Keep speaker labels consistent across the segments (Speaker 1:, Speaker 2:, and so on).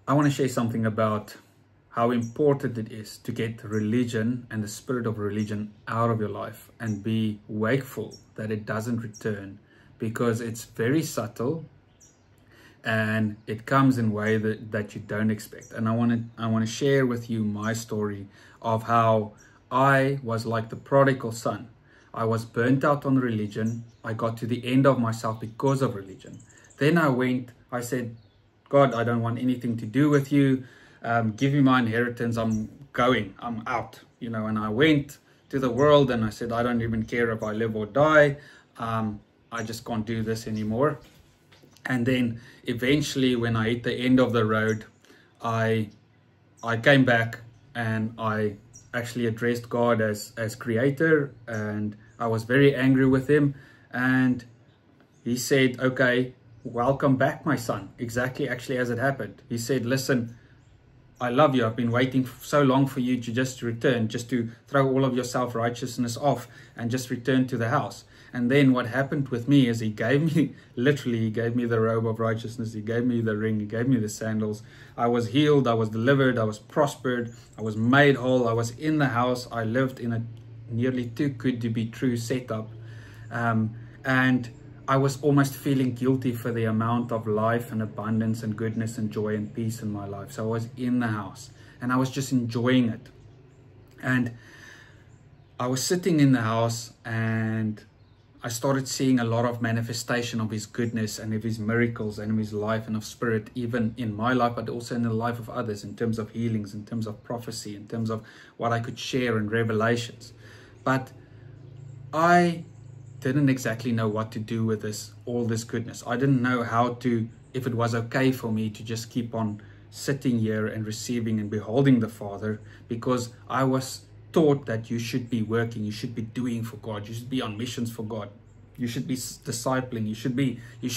Speaker 1: I want to share something about how important it is to get religion and the spirit of religion out of your life and be wakeful that it doesn't return, because it's very subtle and it comes in a way that you don't expect. And I want to share with you my story of how I was like the prodigal son. I was burnt out on religion. I got to the end of myself because of religion. Then I said, God, I don't want anything to do with you. Give me my inheritance. I'm out, and I went to the world and I said, I don't even care if I live or die. I just can't do this anymore. And then eventually when I hit the end of the road, I came back and I actually addressed God as creator, and I was very angry with him. And he said, okay, welcome back, my son. Exactly actually as it happened. He said, listen, I love you. I've been waiting so long for you to just return, just to throw all of your self-righteousness off and just return to the house. And then what happened with me is he gave me the robe of righteousness. He gave me the ring. He gave me the sandals. I was healed. I was delivered. I was prospered. I was made whole. I was in the house. I lived in a nearly too good to be true setup. And I was almost feeling guilty for the amount of life and abundance and goodness and joy and peace in my life. So I was in the house and I was just enjoying it. And I was sitting in the house and I started seeing a lot of manifestation of his goodness and of his miracles and of his life and of spirit, even in my life, but also in the life of others, in terms of healings, in terms of prophecy, in terms of what I could share in revelations. But I didn't exactly know what to do with all this goodness. I didn't know if it was okay for me to just keep on sitting here and receiving and beholding the Father, because I was taught that you should be working, you should be doing for God, you should be on missions for God, you should be discipling, you should be. You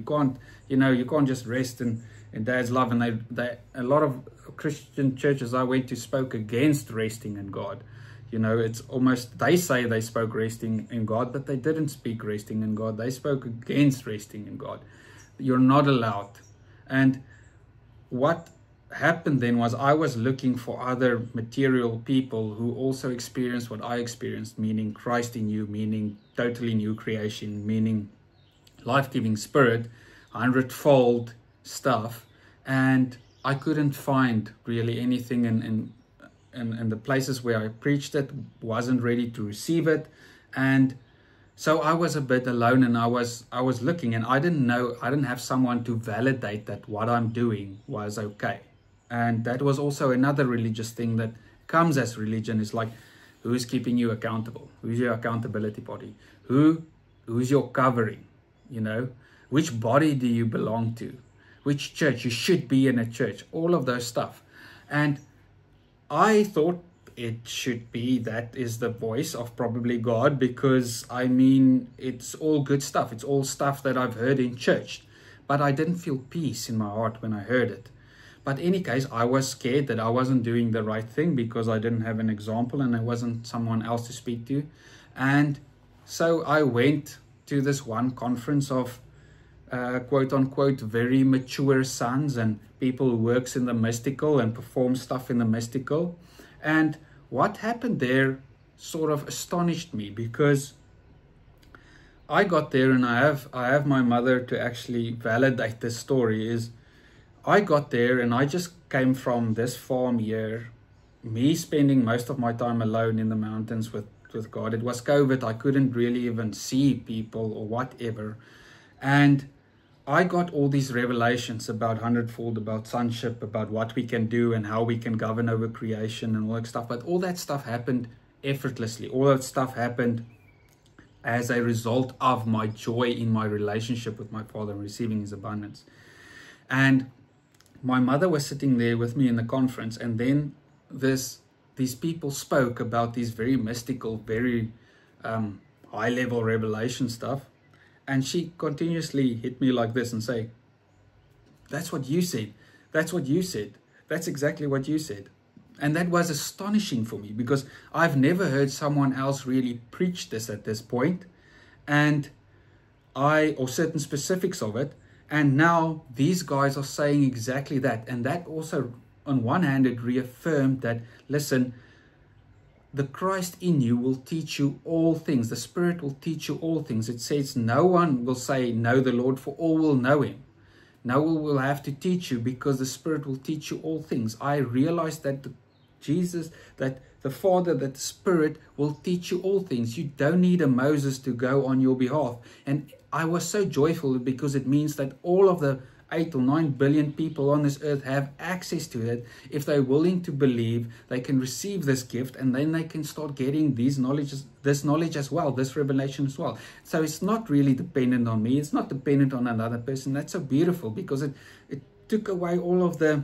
Speaker 1: can't just rest in Dad's love. And a lot of Christian churches I went to spoke against resting in God. It's almost, they say they spoke resting in God, but they didn't speak resting in God. They spoke against resting in God. You're not allowed. And what happened then was I was looking for other material people who also experienced what I experienced, meaning Christ in you, meaning totally new creation, meaning life-giving spirit, 100-fold stuff. And I couldn't find really anything in the places where I preached it, wasn't ready to receive it. And so I was a bit alone, and I was looking, and I didn't have someone to validate that what I'm doing was okay. And that was also another religious thing that comes as religion, is like, who's keeping you accountable? Who's your accountability body? Who's your covering? Which body do you belong to? Which church? You should be in a church. All of those stuff. And I thought it should be, that is the voice of probably God, because it's all good stuff. It's all stuff that I've heard in church, but I didn't feel peace in my heart when I heard it. But in any case, I was scared that I wasn't doing the right thing because I didn't have an example and there wasn't someone else to speak to. And so I went to this one conference of quote unquote very mature sons and people who works in the mystical and perform stuff in the mystical. And what happened there sort of astonished me, because I got there, and I have my mother to actually validate this story. Is I got there and I just came from this farm here, me spending most of my time alone in the mountains with God. It was COVID. I couldn't really even see people or whatever. And I got all these revelations about 100-fold, about sonship, about what we can do and how we can govern over creation and all that stuff. But all that stuff happened effortlessly. All that stuff happened as a result of my joy in my relationship with my Father and receiving his abundance. And my mother was sitting there with me in the conference, and then these people spoke about these very mystical, very high-level revelation stuff. And she continuously hit me like this and say, that's what you said. That's what you said. That's exactly what you said. And that was astonishing for me, because I've never heard someone else really preach this at this point, or certain specifics of it. And now these guys are saying exactly that. And that also, on one hand, it reaffirmed that, listen, the Christ in you will teach you all things. The Spirit will teach you all things. It says no one will say, know the Lord, for all will know him. No one will have to teach you, because the Spirit will teach you all things. I realized that Jesus, that the Father, that the Spirit will teach you all things. You don't need a Moses to go on your behalf. And I was so joyful, because it means that all of the 8 or 9 billion people on this earth have access to it. If they're willing to believe, they can receive this gift, and then they can start getting this knowledge as well, this revelation as well. So it's not really dependent on me. It's not dependent on another person. That's so beautiful, because it took away all of the,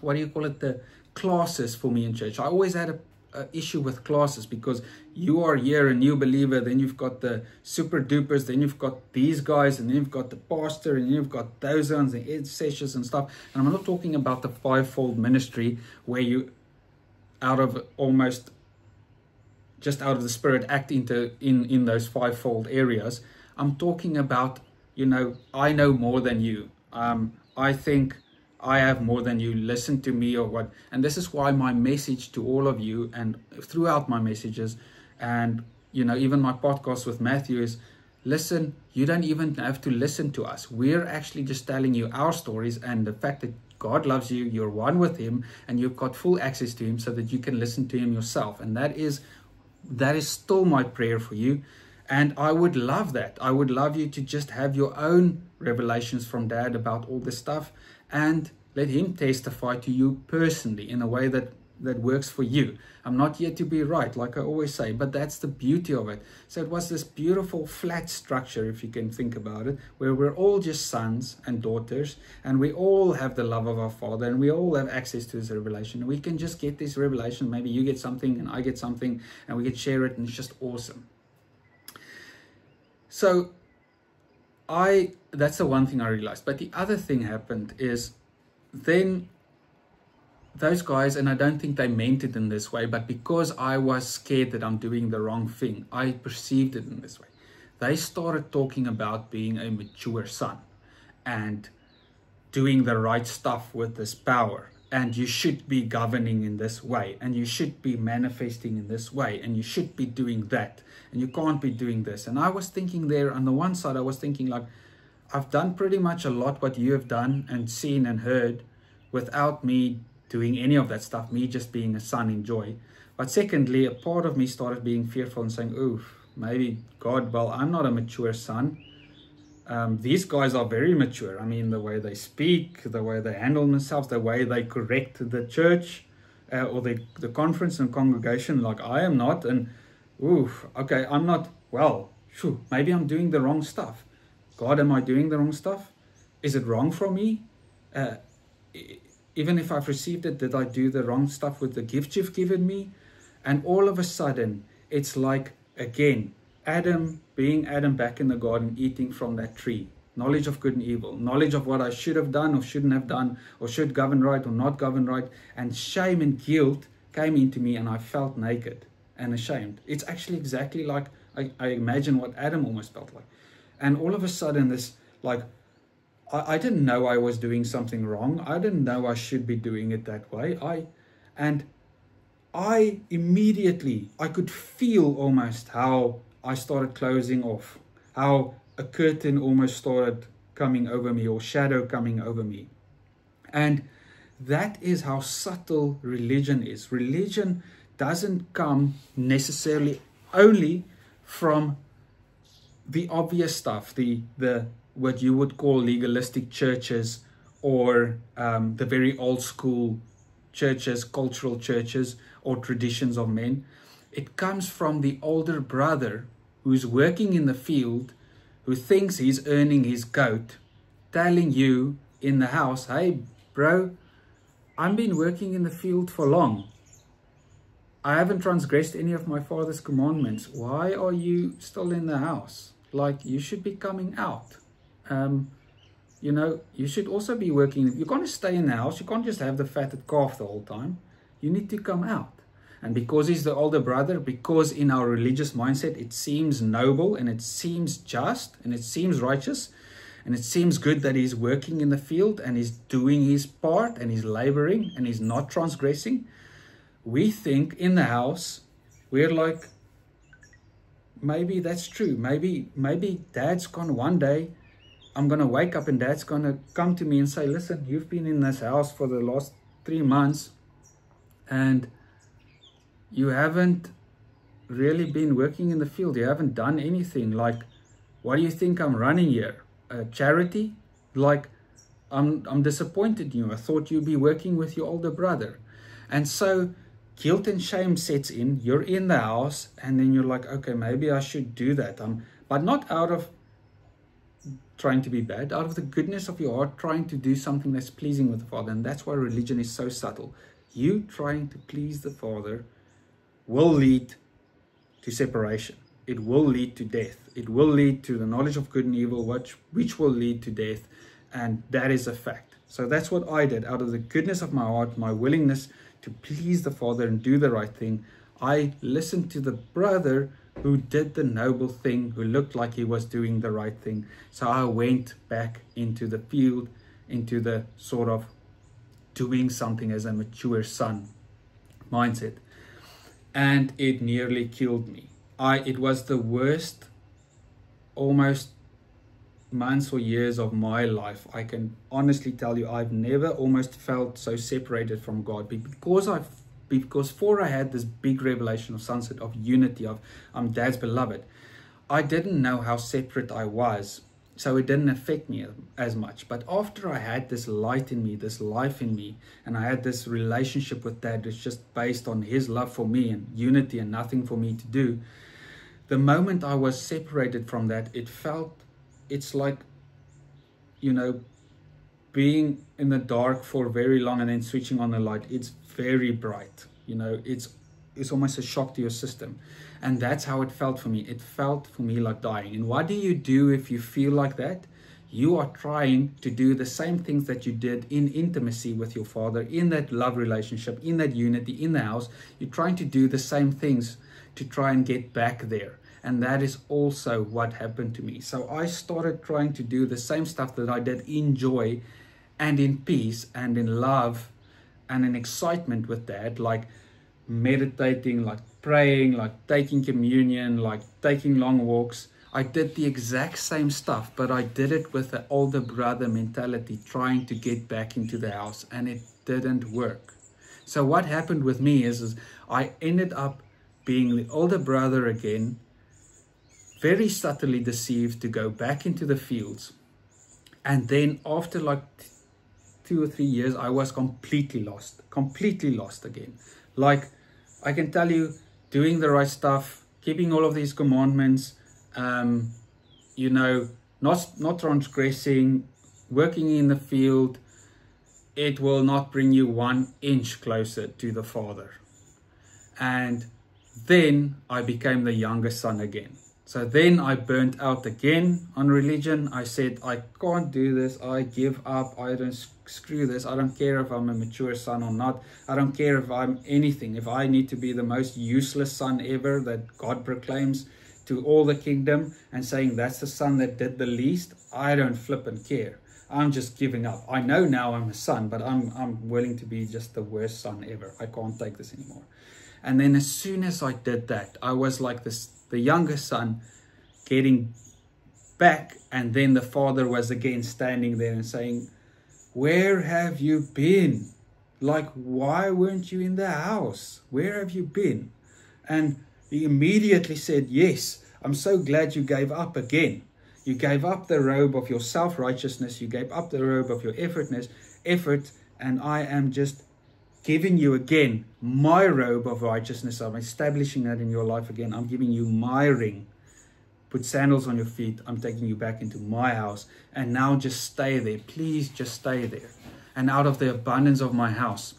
Speaker 1: what do you call it, the classes for me in church. I always had a issue with classes, because you are here a new believer, then you've got the super dupers, then you've got these guys, and then you've got the pastor, and you've got those ones, the intercessors and stuff. And I'm not talking about the fivefold ministry where you out of the Spirit act in those fivefold areas. I'm talking about, you know, I know more than you. I think I have more than you, listen to me, or what. And this is why my message to all of you, and throughout my messages, and, you know, even my podcast with Matthew, is, listen, you don't even have to listen to us. We're actually just telling you our stories, and the fact that God loves you, you're one with him, and you've got full access to him, so that you can listen to him yourself. And that is still my prayer for you. And I would love that. I would love you to just have your own revelations from Dad about all this stuff, and let him testify to you personally in a way that works for you. I'm not here to be right, like I always say, but that's the beauty of it. So it was this beautiful flat structure, if you can think about it, where we're all just sons and daughters, and we all have the love of our Father, and we all have access to his revelation. We can just get this revelation. Maybe you get something and I get something, and we can share it, and it's just awesome. So that's the one thing I realized. But the other thing happened is, then those guys, and I don't think they meant it in this way, but because I was scared that I'm doing the wrong thing, I perceived it in this way. They started talking about being a mature son and doing the right stuff with this power, and you should be governing in this way, and you should be manifesting in this way, and you should be doing that, and you can't be doing this. And I was thinking there, on the one side, I was thinking like, I've done pretty much a lot what you have done and seen and heard without me doing any of that stuff, me just being a son in joy. But secondly, a part of me started being fearful and saying, oof, maybe God, well, I'm not a mature son. These guys are very mature. I mean, the way they speak, the way they handle themselves, the way they correct the church or the conference and congregation, like I am not. And oof, okay, I'm not, well, maybe I'm doing the wrong stuff. God, am I doing the wrong stuff? Is it wrong from me? Even if I've received it, did I do the wrong stuff with the gift you've given me? And all of a sudden, it's like, again, being Adam back in the garden, eating from that tree. Knowledge of good and evil. Knowledge of what I should have done or shouldn't have done, or should govern right or not govern right. And shame and guilt came into me, and I felt naked and ashamed. It's actually exactly like, I imagine what Adam almost felt like. And all of a sudden, this, like, I didn't know I was doing something wrong. I didn't know I should be doing it that way. I immediately, I could feel almost how I started closing off, how a curtain almost started coming over me, or shadow coming over me. And that is how subtle religion is. Religion doesn't come necessarily only from the obvious stuff, the what you would call legalistic churches, or the very old school churches, cultural churches, or traditions of men. It comes from the older brother who's working in the field, who thinks he's earning his goat, telling you in the house, hey bro, I've been working in the field for long. I haven't transgressed any of my father's commandments. Why are you still in the house? Like, you should be coming out. You know, you should also be working. You can't stay in the house. You can't just have the fatted calf the whole time. You need to come out. And because he's the older brother, because in our religious mindset, it seems noble and it seems just and it seems righteous. and it seems good that he's working in the field and he's doing his part and he's laboring and he's not transgressing, we think in the house, we're like, maybe that's true. Maybe Dad's gone one day. I'm going to wake up and Dad's going to come to me and say, listen, you've been in this house for the last 3 months and you haven't really been working in the field. You haven't done anything. Like, what do you think I'm running here? A charity? Like, I'm disappointed in you. I thought you'd be working with your older brother. And so guilt and shame sets in. You're in the house and then you're like, okay, maybe I should do that. But not out of trying to be bad, out of the goodness of your heart, trying to do something that's pleasing with the Father. And that's why religion is so subtle. You trying to please the Father will lead to separation. It will lead to death. It will lead to the knowledge of good and evil, which will lead to death. And that is a fact. So that's what I did. Out of the goodness of my heart, my willingness to please the Father and do the right thing, I listened to the brother who did the noble thing, who looked like he was doing the right thing. So I went back into the field, into the sort of doing something as a mature son mindset. And it nearly killed me. It was the worst almost months or years of my life. I can honestly tell you, I've never almost felt so separated from God, because before I had this big revelation of Sunset, of unity, of I'm Dad's beloved, I didn't know how separate I was. So it didn't affect me as much. But after I had this light in me, this life in me, and I had this relationship with Dad that's just based on his love for me and unity and nothing for me to do, the moment I was separated from that, it's like, you know, being in the dark for very long and then switching on the light. It's very bright, you know, it's almost a shock to your system. And that's how it felt for me. It felt for me like dying. And what do you do if you feel like that? You are trying to do the same things that you did in intimacy with your Father, in that love relationship, in that unity, in the house. You're trying to do the same things to try and get back there. And that is also what happened to me. So I started trying to do the same stuff that I did in joy and in peace and in love and in excitement with Dad, like meditating, like praying, like taking communion, like taking long walks. I did the exact same stuff, but I did it with the older brother mentality, trying to get back into the house, and it didn't work. So what happened with me is I ended up being the older brother again, very subtly deceived to go back into the fields. And then after like 2 or 3 years, I was completely lost again. Like, I can tell you, doing the right stuff, keeping all of these commandments, you know, not transgressing, working in the field, it will not bring you 1 inch closer to the Father. And then I became the younger son again. So then I burnt out again on religion. I said, I can't do this. I give up. I don't screw this. I don't care if I'm a mature son or not. I don't care if I'm anything. If I need to be the most useless son ever that God proclaims to all the kingdom and saying that's the son that did the least, I don't flip and care. I'm just giving up. I know now I'm a son, but I'm willing to be just the worst son ever. I can't take this anymore. And then as soon as I did that, I was like this, the younger son getting back, and then the Father was again standing there and saying, where have you been? Like, why weren't you in the house? Where have you been? And he immediately said, yes, I'm so glad you gave up again. You gave up the robe of your self-righteousness. You gave up the robe of your effort, and I am just giving you again my robe of righteousness. I'm establishing that in your life again. I'm giving you my ring. Put sandals on your feet. I'm taking you back into my house. And now just stay there. Please just stay there. And out of the abundance of my house,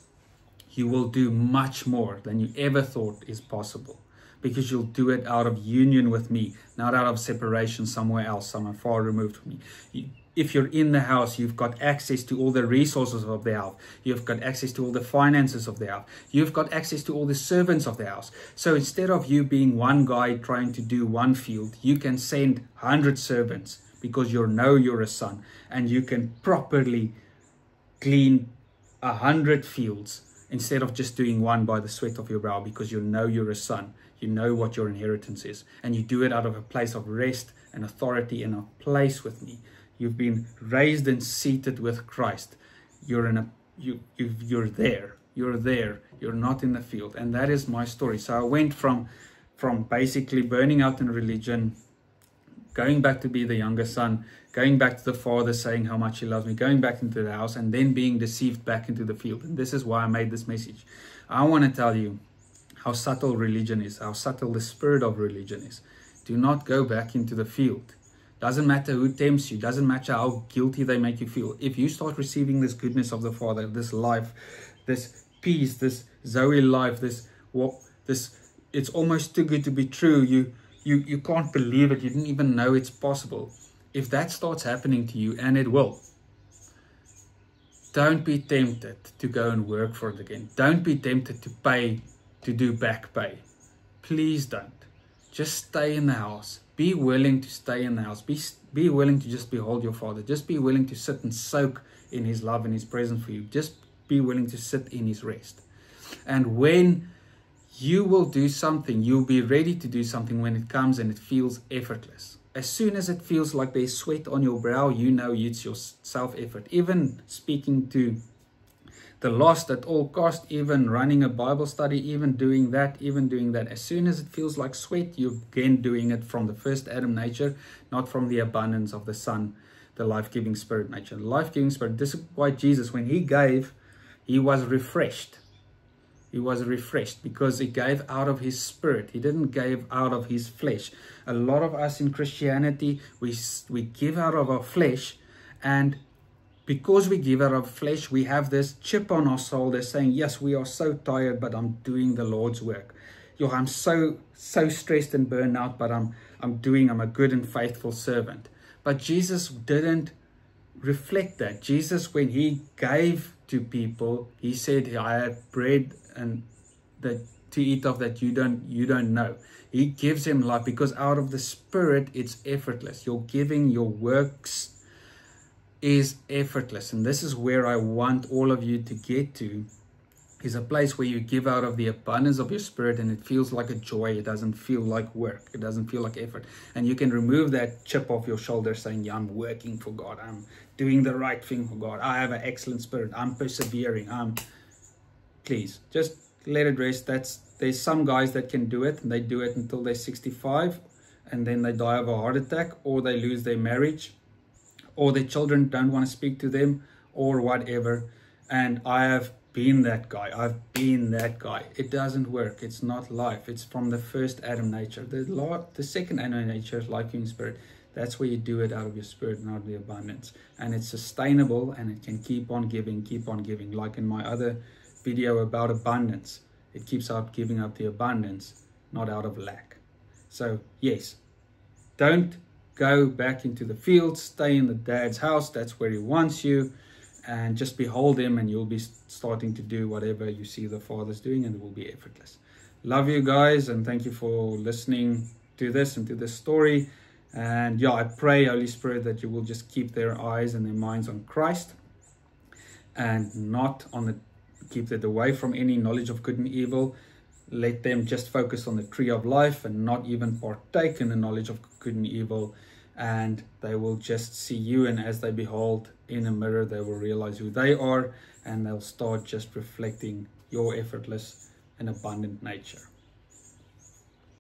Speaker 1: you will do much more than you ever thought is possible. Because you'll do it out of union with me, not out of separation somewhere else, somewhere far removed from me. If you're in the house, you've got access to all the resources of the house. You've got access to all the finances of the house. You've got access to all the servants of the house. So instead of you being one guy trying to do one field, you can send 100 servants because you know you're a son, and you can properly glean 100 fields instead of just doing one by the sweat of your brow, because you know you're a son. You know what your inheritance is, and you do it out of a place of rest and authority and a place with me. You've been raised and seated with Christ. You're there. You're there. You're not in the field. And that is my story. So I went from basically burning out in religion, going back to be the younger son, going back to the father saying how much he loves me, going back into the house, and then being deceived back into the field. And this is why I made this message. I want to tell you how subtle religion is, how subtle the spirit of religion is. Do not go back into the field. Doesn't matter who tempts you, doesn't matter how guilty they make you feel. If you start receiving this goodness of the Father, this life, this peace, this Zoe life, this it's almost too good to be true. You can't believe it. You didn't even know it's possible. If that starts happening to you, and it will, don't be tempted to go and work for it again. Don't be tempted to do back pay. Please don't. Just stay in the house. Be willing to stay in the house. Be willing to just behold your Father. Just be willing to sit and soak in His love and His presence for you. Just be willing to sit in His rest. And when you will do something, you'll be ready to do something when it comes and it feels effortless. As soon as it feels like there's sweat on your brow, you know it's your self-effort. Even speaking to the lost at all cost, even running a Bible study, even doing that. As soon as it feels like sweat, you're again doing it from the first Adam nature, not from the abundance of the Son, the life-giving Spirit nature. The life-giving Spirit, this is why Jesus, when He gave, He was refreshed. He was refreshed because He gave out of His Spirit. He didn't give out of His flesh. A lot of us in Christianity, we give out of our flesh, and because we give out of flesh, we have this chip on our soul that's saying, yes, we are so tired, but I'm doing the Lord's work. I'm so stressed and burned out, but I'm a good and faithful servant. But Jesus didn't reflect that. Jesus, when He gave to people, He said, I have bread and that to eat of that you don't know. He gives them life because out of the Spirit, it's effortless. Your giving, your works is effortless. And this is where I want all of you to get to, is a place where you give out of the abundance of your Spirit, and it feels like a joy. It doesn't feel like work. It doesn't feel like effort. And you can remove that chip off your shoulder saying, yeah, I'm working for God. I'm doing the right thing for God. I have an excellent spirit. I'm persevering. Please, just let it rest. There's some guys that can do it, and they do it until they're 65, and then they die of a heart attack, or they lose their marriage, or their children don't want to speak to them, or whatever. And I have been that guy. I've been that guy. It doesn't work. It's not life. It's from the first Adam nature. The second Adam nature is life-giving Spirit. That's where you do it out of your Spirit and out of the abundance. And it's sustainable, and it can keep on giving. Like in my other video about abundance, it keeps out giving up the abundance, not out of lack. So yes, don't go back into the field. Stay in the Dad's house. That's where He wants you. And just behold Him, and you'll be starting to do whatever you see the Father's doing, and it will be effortless. Love you guys, and thank you for listening to this and to this story. And yeah, I pray, Holy Spirit, that you will just keep their eyes and their minds on Christ, and not on keep it away from any knowledge of good and evil. Let them just focus on the tree of life and not even partake in the knowledge of good and evil. And they will just see you, and as they behold in a mirror, they will realize who they are, and they'll start just reflecting your effortless and abundant nature.